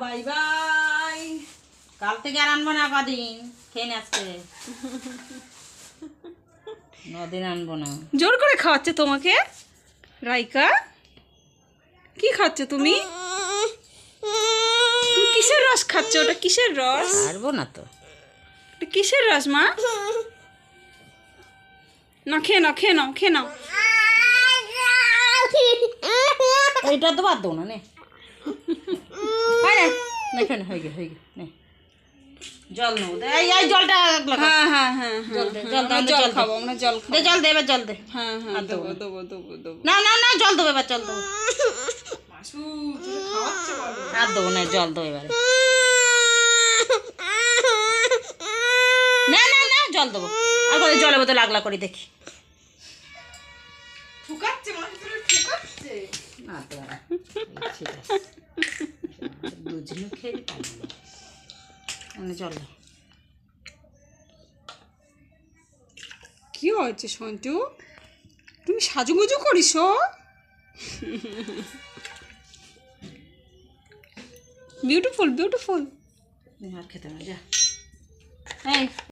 Bye bye. কাল থেকে আর আনবো না, কদিন খেয়ে নে আজকে। 9 দিন আনবো না। জোর করে খাওয়াচ্ছে তোমাকে রাইকা। কি খাচ্ছ তুমি? তুমি কিসের রস খাচ্ছ? ওটা কিসের রস? পারবো না তো। এটা কিসের রস মা? না খেয়ে নাও, খেয়ে নাও, খেয়ে নাও। এইটা তো বাদ দেবো না, নে খেয়ে নে, হয়ে গে নে। জল নেবো, এই জলটা হ্যাঁ হ্যাঁ হ্যাঁ জল দে, আমরা জল খাবো, আমরা জল খাবো। দে, জল দে, এবার জল দে। হ্যাঁ হ্যাঁ দেবো দেবো দেবো দেবো। না না না, জল দেবো এবার, জল দেবো। আর দেবো না, জল দেবো এবারে। না না না, জল দেবো। আর করে জলের বোতল আগলা করি দেখি। ঠুকাচ্ছে মনে হচ্ছে, ঠুকাচ্ছে। না তো ঠিক আছে, দুজনে খেয়ে জল দে। কি হয়েছে সঞ্জু? তুমি সাজুগুজু করিস? Beautiful beautiful. আর খেতে হবে, যা। এই